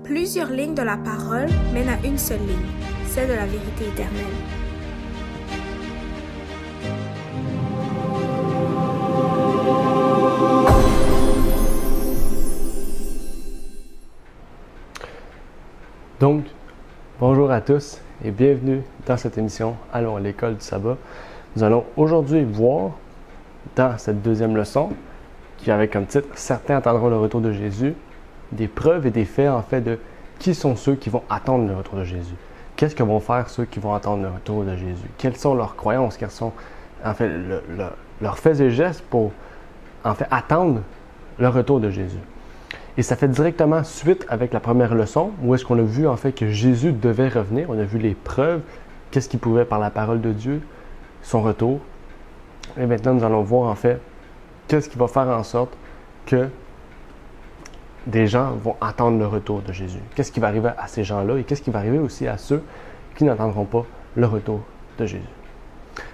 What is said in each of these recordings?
Plusieurs lignes de la parole mènent à une seule ligne, celle de la vérité éternelle. Donc, bonjour à tous et bienvenue dans cette émission Allons à l'école du sabbat. Nous allons aujourd'hui voir dans cette deuxième leçon, qui avait comme titre « Certains attendront le retour de Jésus », des preuves et des faits en fait de qui sont ceux qui vont attendre le retour de Jésus. Qu'est-ce que vont faire ceux qui vont attendre le retour de Jésus? Quelles sont leurs croyances? Quels sont en fait leurs faits et gestes pour en fait attendre le retour de Jésus? Et ça fait directement suite avec la première leçon, où est-ce qu'on a vu en fait que Jésus devait revenir. On a vu les preuves, qu'est-ce qu'il pouvait par la parole de Dieu, son retour. Et maintenant, nous allons voir en fait qu'est-ce qui va faire en sorte que des gens vont attendre le retour de Jésus. Qu'est-ce qui va arriver à ces gens-là et qu'est-ce qui va arriver aussi à ceux qui n'attendront pas le retour de Jésus.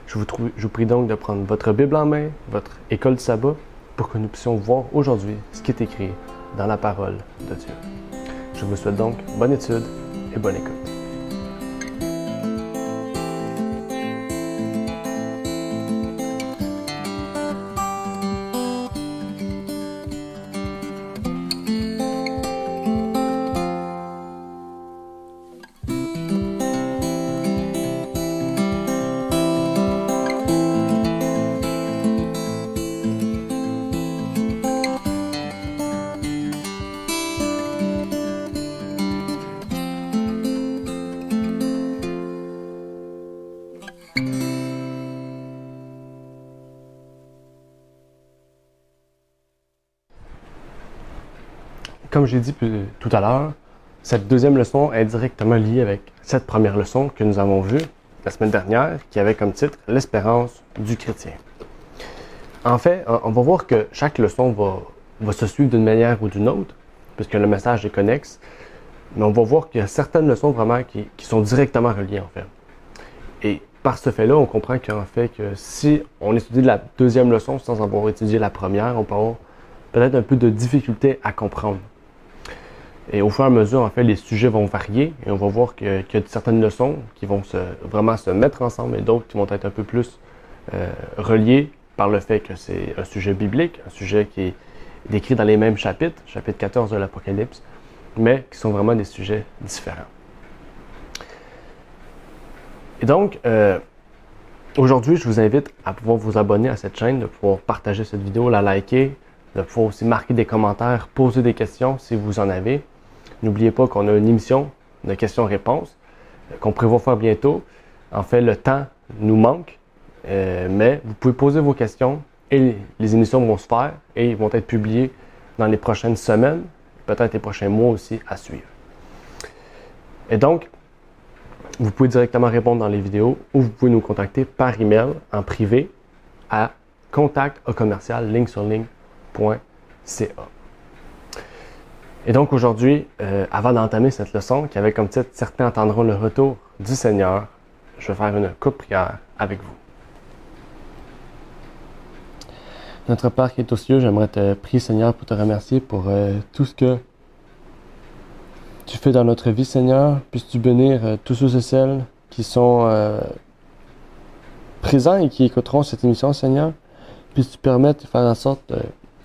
Je vous prie donc de prendre votre Bible en main, votre école du sabbat, pour que nous puissions voir aujourd'hui ce qui est écrit dans la parole de Dieu. Je vous souhaite donc bonne étude et bonne écoute. Comme j'ai dit tout à l'heure, cette deuxième leçon est directement liée avec cette première leçon que nous avons vue la semaine dernière, qui avait comme titre « L'espérance du chrétien ». En fait, on va voir que chaque leçon va se suivre d'une manière ou d'une autre, puisque le message est connexe, mais on va voir qu'il y a certaines leçons vraiment qui sont directement reliées en fait. Et par ce fait-là, on comprend qu'en fait que si on étudie la deuxième leçon sans avoir étudié la première, on peut avoir peut-être un peu de difficulté à comprendre. Et au fur et à mesure, en fait, les sujets vont varier et on va voir qu'il y a certaines leçons qui vont vraiment se mettre ensemble et d'autres qui vont être un peu plus reliées par le fait que c'est un sujet biblique, un sujet qui est décrit dans les mêmes chapitres, chapitre 14 de l'Apocalypse, mais qui sont vraiment des sujets différents. Et donc, aujourd'hui, je vous invite à pouvoir vous abonner à cette chaîne, de pouvoir partager cette vidéo, la liker, de pouvoir aussi marquer des commentaires, poser des questions si vous en avez. N'oubliez pas qu'on a une émission de questions-réponses qu'on prévoit faire bientôt. En fait, le temps nous manque, mais vous pouvez poser vos questions et les émissions vont se faire et vont être publiées dans les prochaines semaines, peut-être les prochains mois aussi à suivre. Et donc, vous pouvez directement répondre dans les vidéos ou vous pouvez nous contacter par email en privé à contact@ligne-sur-ligne.ca. Et donc aujourd'hui, avant d'entamer cette leçon qui avait comme titre « Certains attendront le retour du Seigneur », je vais faire une courte prière avec vous. Notre Père qui est aux cieux, j'aimerais te prier, Seigneur, pour te remercier pour tout ce que tu fais dans notre vie, Seigneur. Puisses-tu bénir tous ceux et celles qui sont présents et qui écouteront cette émission, Seigneur. Puisses-tu permettre de faire en sorte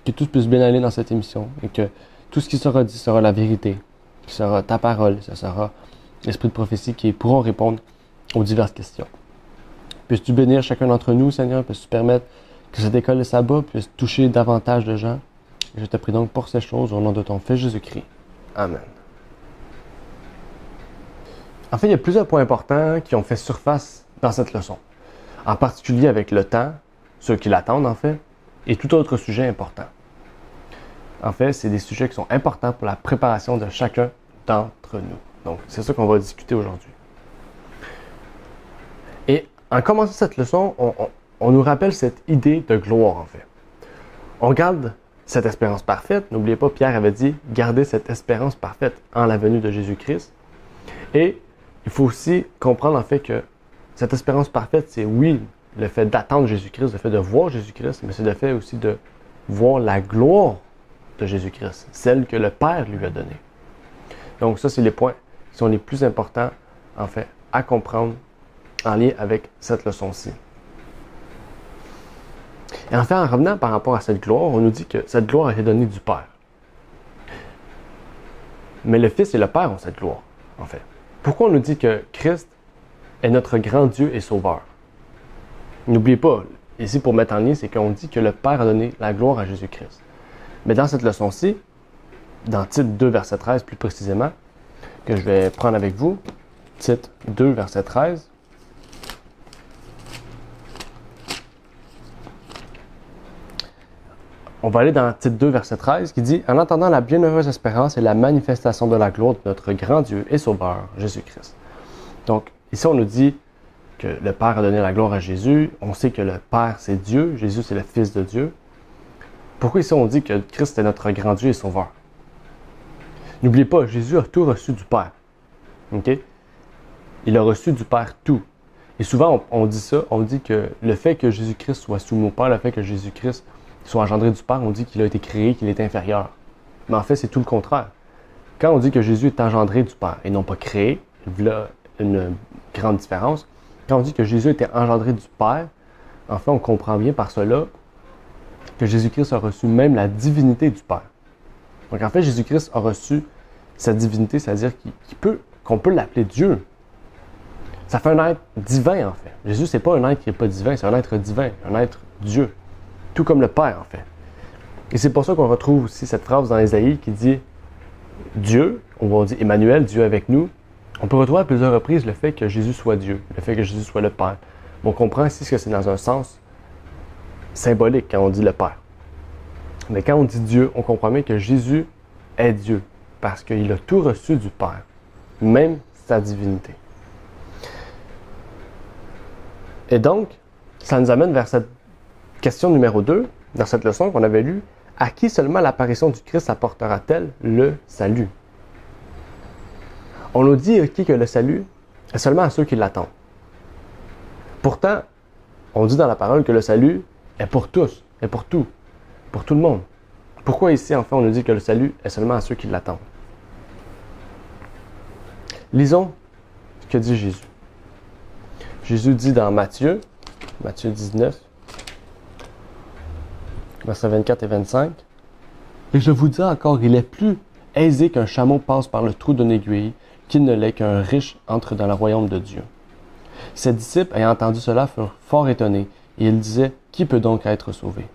que tout puisse bien aller dans cette émission et que tout ce qui sera dit sera la vérité, qui sera ta parole, ce sera l'esprit de prophétie qui pourront répondre aux diverses questions. Puisses-tu bénir chacun d'entre nous, Seigneur, puisses-tu permettre que cette école de sabbat puisse toucher davantage de gens. Et je te prie donc pour ces choses au nom de ton Fils Jésus-Christ. Amen. En fait, il y a plusieurs points importants qui ont fait surface dans cette leçon, en particulier avec le temps, ceux qui l'attendent en fait, et tout autre sujet important. En fait, c'est des sujets qui sont importants pour la préparation de chacun d'entre nous. Donc, c'est ça qu'on va discuter aujourd'hui. Et en commençant cette leçon, on nous rappelle cette idée de gloire, en fait. On garde cette espérance parfaite. N'oubliez pas, Pierre avait dit « Gardez cette espérance parfaite en la venue de Jésus-Christ ». Et il faut aussi comprendre, en fait, que cette espérance parfaite, c'est oui, le fait d'attendre Jésus-Christ, le fait de voir Jésus-Christ, mais c'est le fait aussi de voir la gloire de Jésus-Christ, celle que le Père lui a donnée. Donc ça, c'est les points qui sont les plus importants, en fait, à comprendre en lien avec cette leçon-ci. Et en fait, en revenant par rapport à cette gloire, on nous dit que cette gloire a été donnée du Père. Mais le Fils et le Père ont cette gloire, en fait. Pourquoi on nous dit que Christ est notre grand Dieu et Sauveur? N'oubliez pas, ici pour mettre en lien, c'est qu'on dit que le Père a donné la gloire à Jésus-Christ. Mais dans cette leçon-ci, dans Tite 2, verset 13 plus précisément, que je vais prendre avec vous, Tite 2, verset 13, on va aller dans Tite 2, verset 13, qui dit « En attendant la bienheureuse espérance et la manifestation de la gloire de notre grand Dieu et Sauveur, Jésus-Christ. » Donc, ici, on nous dit que le Père a donné la gloire à Jésus. On sait que le Père, c'est Dieu. Jésus, c'est le Fils de Dieu. Pourquoi ici, on dit que Christ est notre grand Dieu et Sauveur? N'oubliez pas, Jésus a tout reçu du Père. OK? Il a reçu du Père tout. Et souvent, on dit ça, on dit que le fait que Jésus-Christ soit soumis au Père, le fait que Jésus-Christ soit engendré du Père, on dit qu'il a été créé, qu'il est inférieur. Mais en fait, c'est tout le contraire. Quand on dit que Jésus est engendré du Père et non pas créé, il y a une grande différence. Quand on dit que Jésus était engendré du Père, en fait, on comprend bien par cela que Jésus-Christ a reçu même la divinité du Père. Donc en fait, Jésus-Christ a reçu sa divinité, c'est-à-dire qu'on peut l'appeler Dieu. Ça fait un être divin, en fait. Jésus, c'est pas un être qui n'est pas divin, c'est un être divin, un être Dieu. Tout comme le Père, en fait. Et c'est pour ça qu'on retrouve aussi cette phrase dans Ésaïe qui dit Dieu, on va dire Emmanuel, Dieu avec nous. On peut retrouver à plusieurs reprises le fait que Jésus soit Dieu, le fait que Jésus soit le Père. Mais on comprend ici que c'est dans un sens symbolique quand on dit le Père. Mais quand on dit Dieu, on comprend bien que Jésus est Dieu parce qu'il a tout reçu du Père, même sa divinité. Et donc, ça nous amène vers cette question numéro 2, dans cette leçon qu'on avait lue. À qui seulement l'apparition du Christ apportera-t-elle le salut? On nous dit que le salut est seulement à ceux qui l'attendent. Pourtant, on dit dans la parole que le salut est pour tous, est pour tout le monde. Pourquoi ici, en fait, on nous dit que le salut est seulement à ceux qui l'attendent? Lisons ce que dit Jésus. Jésus dit dans Matthieu 19, versets 24 et 25. « Et je vous dis encore, il est plus aisé qu'un chameau passe par le trou d'une aiguille qu'il ne l'est qu'un riche entre dans le royaume de Dieu. » Ses disciples, ayant entendu cela, furent fort étonnés, et ils disaient, « Qui peut donc être sauvé? »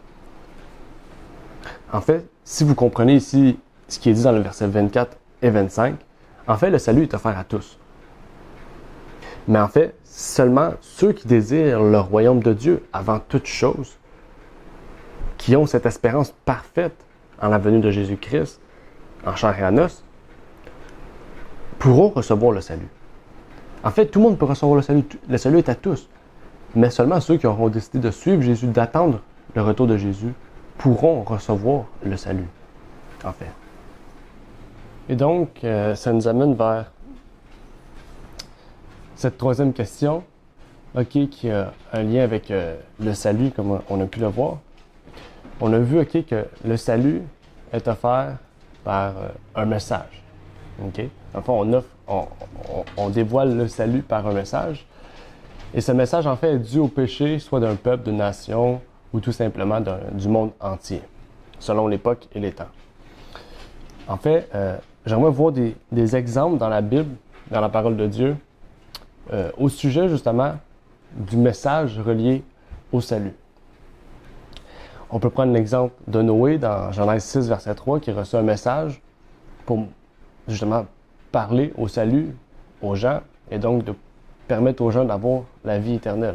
En fait, si vous comprenez ici ce qui est dit dans le verset 24 et 25, en fait, le salut est offert à tous. Mais en fait, seulement ceux qui désirent le royaume de Dieu avant toute chose, qui ont cette espérance parfaite en la venue de Jésus-Christ, en chair et en os, pourront recevoir le salut. En fait, tout le monde peut recevoir le salut. Le salut est à tous. Mais seulement ceux qui auront décidé de suivre Jésus, d'attendre le retour de Jésus, pourront recevoir le salut, en fait. Et donc, ça nous amène vers cette troisième question, qui a un lien avec le salut, comme on a pu le voir. On a vu, que le salut est offert par un message. Enfin, on dévoile le salut par un message. Et ce message, en fait, est dû au péché, soit d'un peuple, d'une nation, ou tout simplement du monde entier, selon l'époque et les temps. En fait, j'aimerais voir des exemples dans la Bible, dans la parole de Dieu, au sujet, justement, du message relié au salut. On peut prendre l'exemple de Noé dans Genèse 6, verset 3, qui reçoit un message pour justement parler au salut aux gens et donc de permettre aux gens d'avoir la vie éternelle.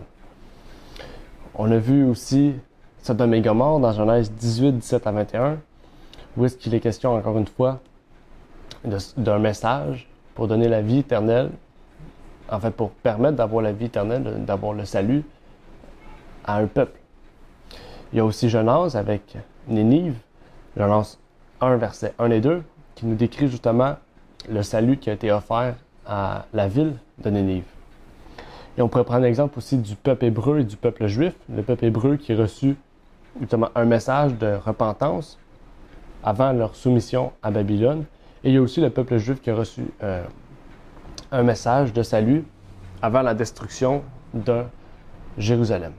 On a vu aussi Sodome et Gomorrhe dans Genèse 18, 17 à 21, où est-ce qu'il est question, encore une fois, d'un message pour donner la vie éternelle, en fait pour permettre d'avoir la vie éternelle, d'avoir le salut à un peuple. Il y a aussi Genèse avec Nénive, Genèse 1, versets 1 et 2, qui nous décrit justement le salut qui a été offert à la ville de Nénive. Et on pourrait prendre l'exemple aussi du peuple hébreu et du peuple juif. Le peuple hébreu qui reçut justement un message de repentance avant leur soumission à Babylone, Et il y a aussi le peuple juif qui a reçu un message de salut avant la destruction de Jérusalem.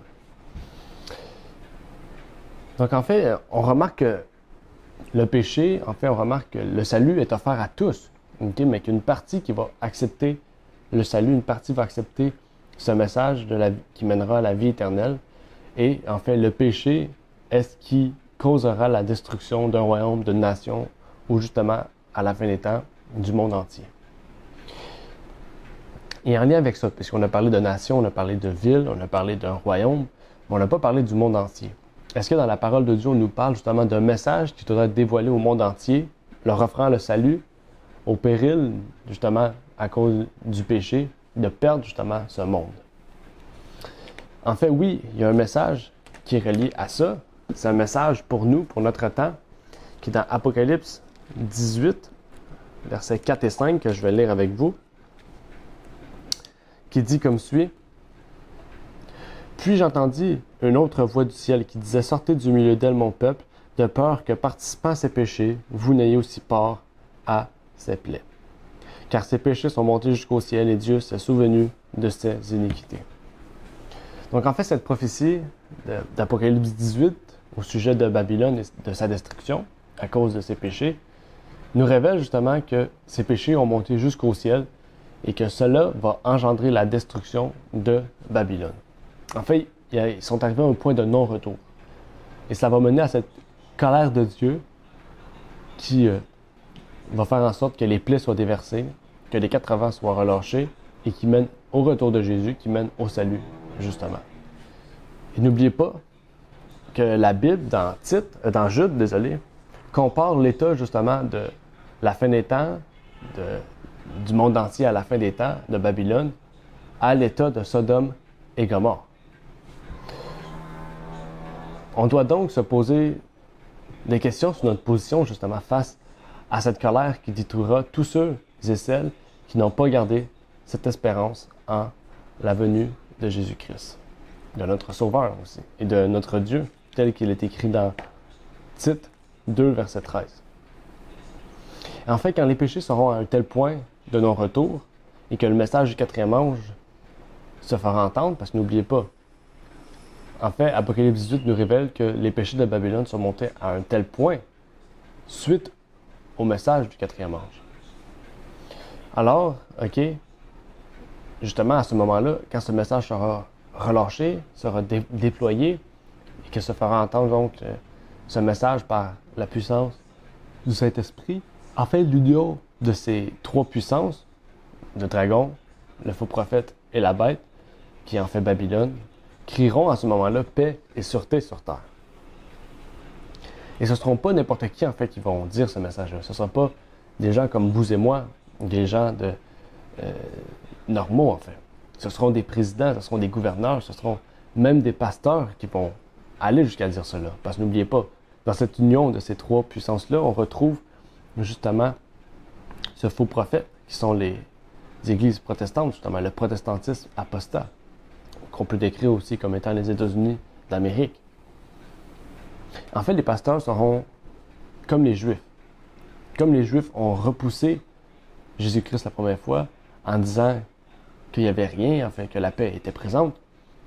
Donc en fait, on remarque que le péché, on remarque que le salut est offert à tous, okay? Mais qu'une partie qui va accepter le salut, une partie va accepter ce message qui mènera à la vie éternelle. Et en fait, le péché est ce qui causera la destruction d'un royaume, d'une nation, ou justement, à la fin des temps, du monde entier. Et en lien avec ça, puisqu'on a parlé de nation, on a parlé de ville, on a parlé d'un royaume, mais on n'a pas parlé du monde entier. Est-ce que dans la parole de Dieu, on nous parle justement d'un message qui doit être dévoilé au monde entier, leur offrant le salut, au péril, justement, à cause du péché, de perdre justement ce monde? En fait, oui, il y a un message qui est relié à ça. C'est un message pour nous, pour notre temps, qui est dans Apocalypse 18, versets 4 et 5, que je vais lire avec vous, qui dit comme suit. « Puis j'entendis une autre voix du ciel qui disait « Sortez du milieu d'elle, mon peuple, de peur que, participant à ses péchés, vous n'ayez aussi part à ses plaies. Car ses péchés sont montés jusqu'au ciel et Dieu s'est souvenu de ses iniquités. » Donc en fait, cette prophétie d'Apocalypse 18 au sujet de Babylone et de sa destruction à cause de ses péchés nous révèle justement que ses péchés ont monté jusqu'au ciel et que cela va engendrer la destruction de Babylone. En fait, ils sont arrivés à un point de non-retour. Et ça va mener à cette colère de Dieu qui va faire en sorte que les plaies soient déversées, que les 4 vents soient relâchés et qui mène au retour de Jésus, qui mène au salut, justement. Et n'oubliez pas que la Bible, dans Jude, compare l'état, justement, de la fin des temps, du monde entier à la fin des temps, de Babylone, à l'état de Sodome et Gomorrhe. On doit donc se poser des questions sur notre position, justement, face à cette colère qui détruira tous ceux et celles qui n'ont pas gardé cette espérance en la venue de Jésus-Christ, de notre Sauveur aussi, et de notre Dieu, tel qu'il est écrit dans Tite 2, verset 13. Et en fait, quand les péchés seront à un tel point de non-retour, et que le message du 4e ange se fera entendre, parce que n'oubliez pas, en fait, Apocalypse 18 nous révèle que les péchés de Babylone sont montés à un tel point suite au message du 4e ange. Alors, OK, justement, à ce moment-là, quand ce message sera relâché, sera déployé, et que se fera entendre donc ce message par la puissance du Saint-Esprit, en fait, l'union de ces 3 puissances, le dragon, le faux prophète et la bête, qui est en fait Babylone, crieront à ce moment-là paix et sûreté sur terre. Et ce ne seront pas n'importe qui, en fait, qui vont dire ce message-là. Ce ne seront pas des gens comme vous et moi, des gens normaux, en fait. Ce seront des présidents, ce seront des gouverneurs, ce seront même des pasteurs qui vont aller jusqu'à dire cela. Parce que n'oubliez pas, dans cette union de ces 3 puissances-là, on retrouve justement ce faux prophète, qui sont les églises protestantes, justement, le protestantisme apostat, qu'on peut décrire aussi comme étant les États-Unis d'Amérique. En fait, les pasteurs seront comme les Juifs. Comme les Juifs ont repoussé Jésus-Christ la première fois en disant qu'il n'y avait rien, enfin que la paix était présente,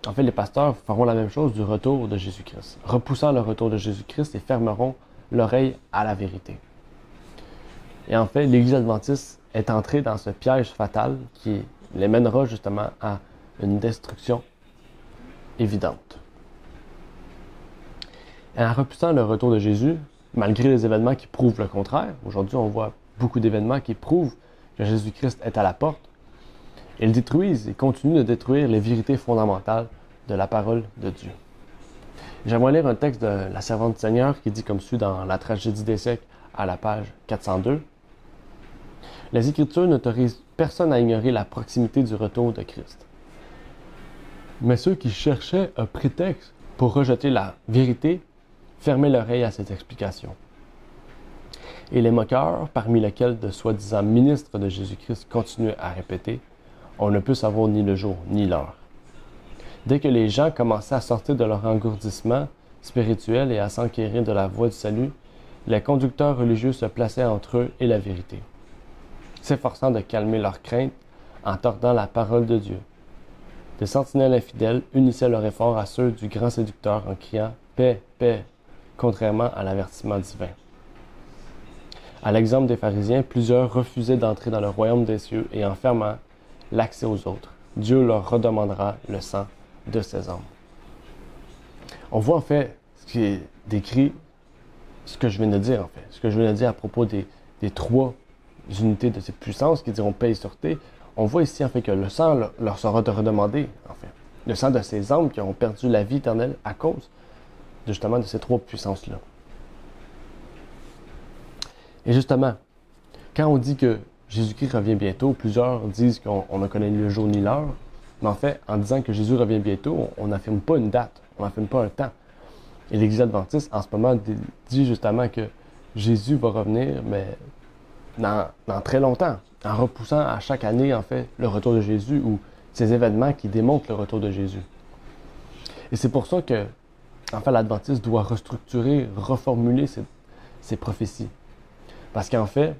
en fait, les pasteurs feront la même chose du retour de Jésus-Christ, repoussant le retour de Jésus-Christ et fermeront l'oreille à la vérité. Et en fait, l'Église adventiste est entrée dans ce piège fatal qui les mènera justement à une destruction évidente. Et en repoussant le retour de Jésus, malgré les événements qui prouvent le contraire, aujourd'hui on voit beaucoup d'événements qui prouvent que Jésus-Christ est à la porte, ils détruisent et continuent de détruire les vérités fondamentales de la parole de Dieu. J'aimerais lire un texte de la servante du Seigneur qui dit comme suit dans La tragédie des siècles à la page 402. Les Écritures n'autorisent personne à ignorer la proximité du retour de Christ. Mais ceux qui cherchaient un prétexte pour rejeter la vérité fermaient l'oreille à cette explication. Et les moqueurs, parmi lesquels de soi-disant ministres de Jésus-Christ continuaient à répéter « On ne peut savoir ni le jour ni l'heure ». Dès que les gens commençaient à sortir de leur engourdissement spirituel et à s'enquérir de la voie du salut, les conducteurs religieux se plaçaient entre eux et la vérité, s'efforçant de calmer leurs craintes en tordant la parole de Dieu. Des sentinelles infidèles unissaient leurs efforts à ceux du grand séducteur en criant « Paix, paix », contrairement à l'avertissement divin. À l'exemple des pharisiens, plusieurs refusaient d'entrer dans le royaume des cieux et en fermant l'accès aux autres, Dieu leur redemandera le sang de ses hommes. On voit en fait ce qui est décrit, ce que je viens de dire en fait, ce que je viens de dire à propos des trois unités de ces puissances qui diront paix et sûreté. On voit ici en fait que le sang leur sera redemandé en fait. Le sang de ces hommes qui ont perdu la vie éternelle à cause justement de ces trois puissances-là. Et justement, quand on dit que Jésus-Christ revient bientôt, plusieurs disent qu'on ne connaît ni le jour ni l'heure, mais en fait, en disant que Jésus revient bientôt, on n'affirme pas une date, on n'affirme pas un temps. Et l'Église adventiste, en ce moment, dit justement que Jésus va revenir, mais dans très longtemps, en repoussant à chaque année, en fait, le retour de Jésus ou ces événements qui démontrent le retour de Jésus. Et c'est pour ça que, en fait, l'Adventiste doit restructurer, reformuler ces prophéties. Parce qu'en fait,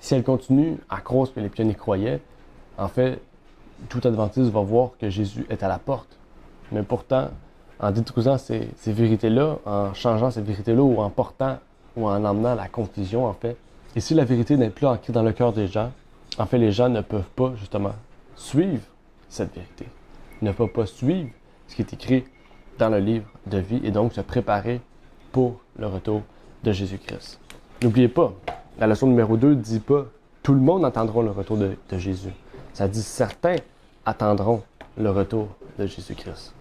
si elle continue à croire ce que les pionniers croyaient, en fait, tout Adventiste va voir que Jésus est à la porte. Mais pourtant, en détruisant ces vérités-là, en changeant ces vérités-là ou en portant ou en emmenant la confusion, en fait, et si la vérité n'est plus ancrée dans le cœur des gens, en fait, les gens ne peuvent pas, justement, suivre cette vérité. Ils ne peuvent pas suivre ce qui est écrit dans le livre de vie et donc se préparer pour le retour de Jésus-Christ. N'oubliez pas, la leçon numéro 2 ne dit pas « tout le monde attendra le retour de Jésus ». Ça dit « certains attendront le retour de Jésus-Christ ».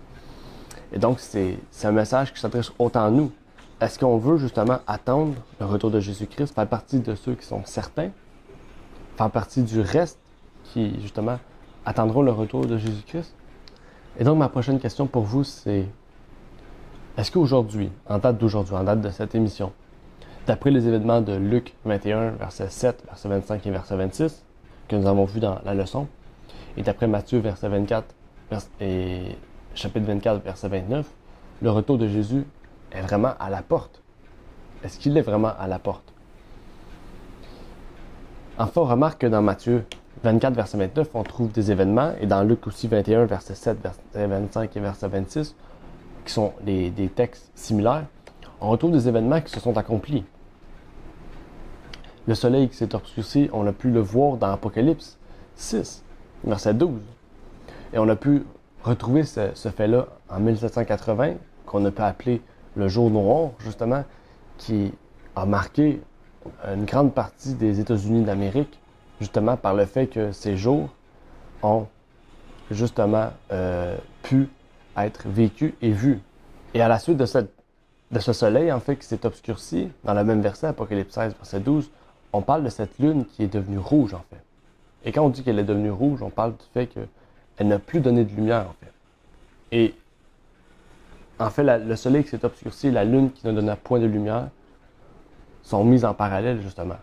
Et donc, c'est un message qui s'adresse autant à nous. Est-ce qu'on veut justement attendre le retour de Jésus-Christ, faire partie de ceux qui sont certains, faire partie du reste qui, justement, attendront le retour de Jésus-Christ? Et donc, ma prochaine question pour vous, c'est est-ce qu'aujourd'hui, en date d'aujourd'hui, en date de cette émission, d'après les événements de Luc 21, verset 7, verset 25 et verset 26, que nous avons vu dans la leçon, et d'après Matthieu, verset 24 et chapitre 24, verset 29, le retour de Jésus est vraiment à la porte. Est-ce qu'il est vraiment à la porte? Enfin, on remarque que dans Matthieu 24, verset 29, on trouve des événements, et dans Luc aussi 21, verset 7, verset 25 et verset 26, qui sont des textes similaires, on retrouve des événements qui se sont accomplis. Le soleil qui s'est obscurci, on a pu le voir dans Apocalypse 6, verset 12. Et on a pu retrouver ce fait-là en 1780, qu'on a pu appeler le jour noir, justement, qui a marqué une grande partie des États-Unis d'Amérique, justement par le fait que ces jours ont justement pu être vécus et vus. Et à la suite de ce soleil, en fait, qui s'est obscurci, dans le même verset, Apocalypse 16, verset 12, on parle de cette lune qui est devenue rouge, en fait. Et quand on dit qu'elle est devenue rouge, on parle du fait qu'elle n'a plus donné de lumière, en fait. Et en fait, le soleil qui s'est obscurci et la lune qui ne donnait point de lumière sont mises en parallèle, justement.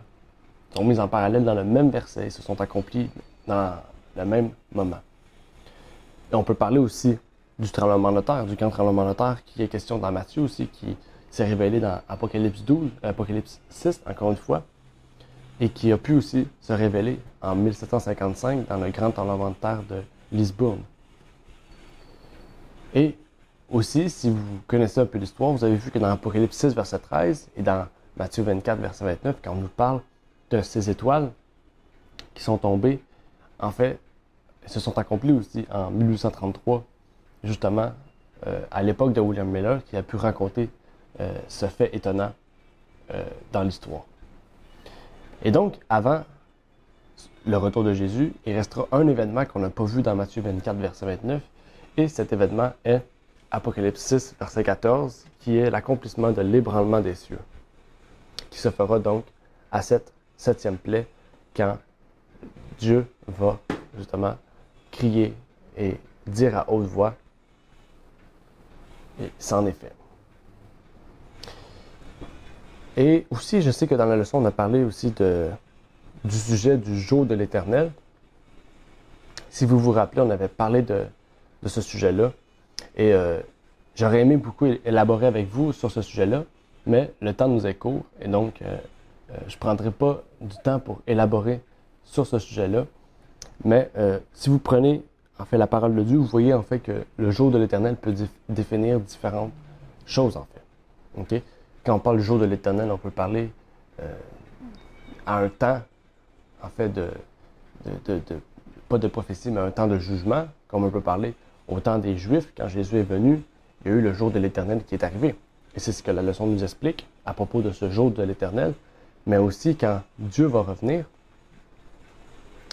Sont mises en parallèle dans le même verset et se sont accomplies dans le même moment. Et on peut parler aussi du tremblement de terre, du grand tremblement de terre qui est question dans Matthieu aussi, qui s'est révélé dans Apocalypse 6, encore une fois, et qui a pu aussi se révéler en 1755 dans le grand tremblement de terre de Lisbonne. Et aussi, si vous connaissez un peu l'histoire, vous avez vu que dans Apocalypse 6, verset 13, et dans Matthieu 24, verset 29, quand on nous parle de ces étoiles qui sont tombées, en fait, elles se sont accomplies aussi en 1833, justement, à l'époque de William Miller, qui a pu raconter ce fait étonnant dans l'histoire. Et donc, avant le retour de Jésus, il restera un événement qu'on n'a pas vu dans Matthieu 24, verset 29, et cet événement est Apocalypse 6, verset 14, qui est l'accomplissement de l'ébranlement des cieux, qui se fera donc à cette septième plaie, quand Dieu va justement crier et dire à haute voix, et c'en est fait. Et aussi, je sais que dans la leçon, on a parlé aussi du sujet du jour de l'Éternel. Si vous vous rappelez, on avait parlé de ce sujet-là. Et j'aurais aimé beaucoup élaborer avec vous sur ce sujet-là. mais le temps nous est court et donc je ne prendrai pas du temps pour élaborer sur ce sujet-là. Mais si vous prenez en fait la parole de Dieu, vous voyez en fait que le jour de l'Éternel peut définir différentes choses en fait. Okay? Quand on parle du jour de l'Éternel, on peut parler à un temps en fait pas de prophétie, mais un temps de jugement, comme on peut parler au temps des Juifs, quand Jésus est venu, il y a eu le jour de l'Éternel qui est arrivé. Et c'est ce que la leçon nous explique à propos de ce jour de l'Éternel, mais aussi quand Dieu va revenir.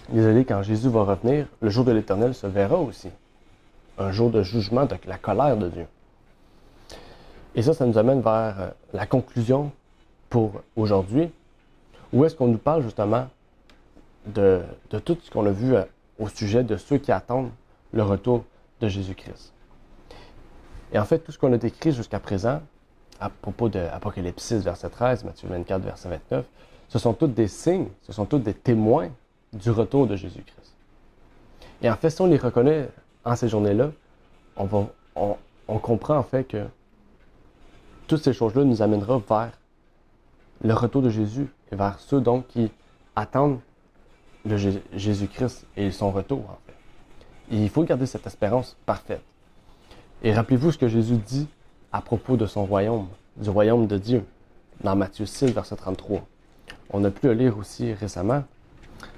Désolé, quand Jésus va revenir, le jour de l'Éternel se verra aussi. Un jour de jugement, de la colère de Dieu. Et ça nous amène vers la conclusion pour aujourd'hui, où est-ce qu'on nous parle justement de tout ce qu'on a vu au sujet de ceux qui attendent le retour de Jésus-Christ. Et en fait, tout ce qu'on a décrit jusqu'à présent, à propos de Apocalypse 6, verset 13, Matthieu 24, verset 29, ce sont tous des signes, ce sont tous des témoins du retour de Jésus-Christ. Et en fait, si on les reconnaît en ces journées-là, on comprend en fait que toutes ces choses-là nous amèneront vers le retour de Jésus et vers ceux donc qui attendent Jésus-Christ et son retour en fait. Et il faut garder cette espérance parfaite. Et rappelez-vous ce que Jésus dit à propos de son royaume, du royaume de Dieu, dans Matthieu 6, verset 33. On a pu le lire aussi récemment.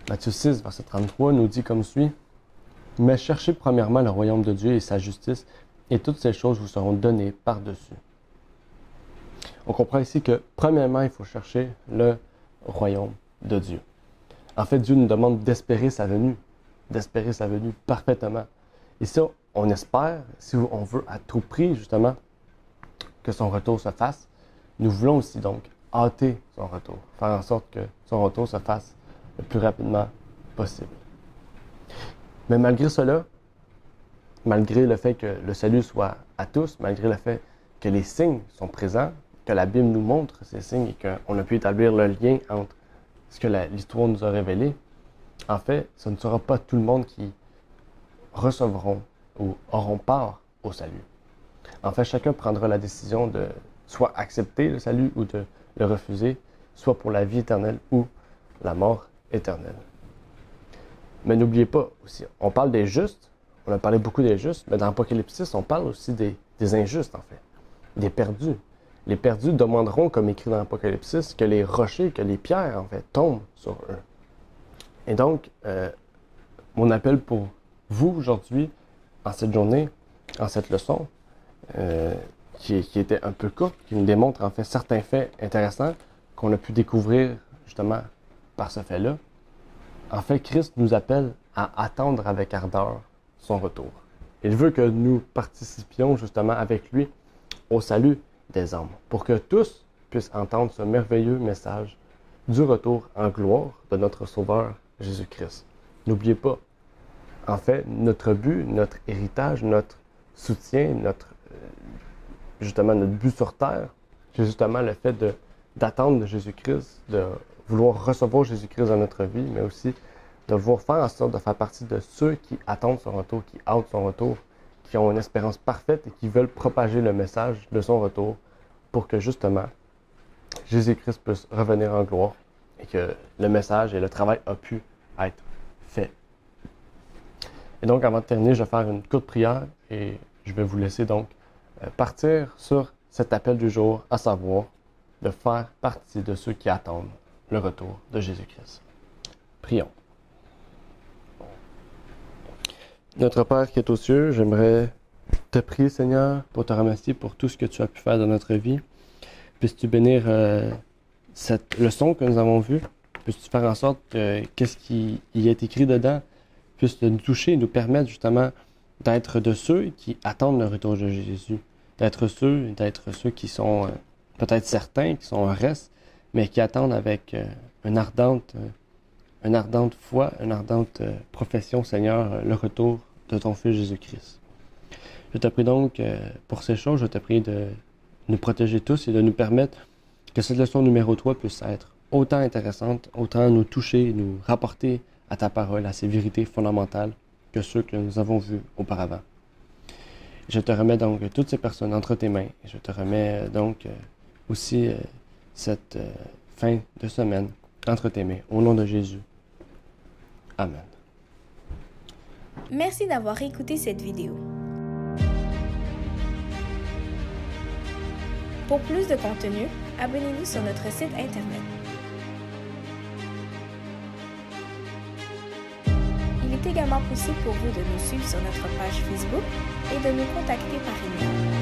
Matthieu 6, verset 33 nous dit comme suit: « Mais cherchez premièrement le royaume de Dieu et sa justice, et toutes ces choses vous seront données par-dessus. » On comprend ici que, premièrement, il faut chercher le royaume de Dieu. En fait, Dieu nous demande d'espérer sa venue parfaitement. Et ça, on espère, si on veut à tout prix, justement, que son retour se fasse, nous voulons aussi donc hâter son retour, faire en sorte que son retour se fasse le plus rapidement possible. Mais malgré cela, malgré le fait que le salut soit à tous, malgré le fait que les signes sont présents, que la Bible nous montre ces signes et qu'on a pu établir le lien entre ce que l'histoire nous a révélé, en fait, ce ne sera pas tout le monde qui recevront ou auront part au salut. En fait, chacun prendra la décision de soit accepter le salut ou de le refuser, soit pour la vie éternelle ou la mort éternelle. Mais n'oubliez pas aussi, on parle des justes, on a parlé beaucoup des justes, mais dans Apocalypse 6, on parle aussi des injustes en fait, des perdus. Les perdus demanderont, comme écrit dans Apocalypse 6, que les rochers, que les pierres en fait tombent sur eux. Et donc, mon appel pour vous aujourd'hui, en cette journée, en cette leçon, qui était un peu courte, qui nous démontre en fait certains faits intéressants qu'on a pu découvrir justement par ce fait-là. En fait, Christ nous appelle à attendre avec ardeur son retour. Il veut que nous participions justement avec lui au salut des âmes, pour que tous puissent entendre ce merveilleux message du retour en gloire de notre Sauveur Jésus-Christ. N'oubliez pas, en fait, notre but, notre héritage, notre soutien, justement notre but sur terre, c'est justement le fait d'attendre Jésus-Christ, de vouloir recevoir Jésus-Christ dans notre vie, mais aussi de vouloir faire en sorte de faire partie de ceux qui attendent son retour, qui hâtent son retour, qui ont une espérance parfaite et qui veulent propager le message de son retour pour que justement Jésus-Christ puisse revenir en gloire et que le message et le travail a pu être fait. Et donc, avant de terminer, je vais faire une courte prière et je vais vous laisser donc partir sur cet appel du jour, à savoir de faire partie de ceux qui attendent le retour de Jésus-Christ. Prions. Notre Père qui est aux cieux, j'aimerais te prier, Seigneur, pour te remercier pour tout ce que tu as pu faire dans notre vie. Puisses-tu bénir cette leçon que nous avons vue? Puisses-tu faire en sorte que qu'est-ce qui y est écrit dedans puisse nous toucher et nous permettre justement d'être de ceux qui attendent le retour de Jésus. D'être ceux qui sont peut-être certains, qui sont en reste, mais qui attendent avec une ardente foi, une ardente profession, Seigneur, le retour de ton Fils Jésus-Christ. Je te prie donc pour ces choses, je te prie de nous protéger tous et de nous permettre que cette leçon numéro 3 puisse être autant intéressante, autant nous toucher, nous rapporter à ta parole, à ces vérités fondamentales que ceux que nous avons vus auparavant. Je te remets donc toutes ces personnes entre tes mains et je te remets donc aussi cette fin de semaine entre tes mains. Au nom de Jésus. Amen. Merci d'avoir écouté cette vidéo. Pour plus de contenu, abonnez-vous sur notre site internet. Il est également possible pour vous de nous suivre sur notre page Facebook et de nous contacter par email.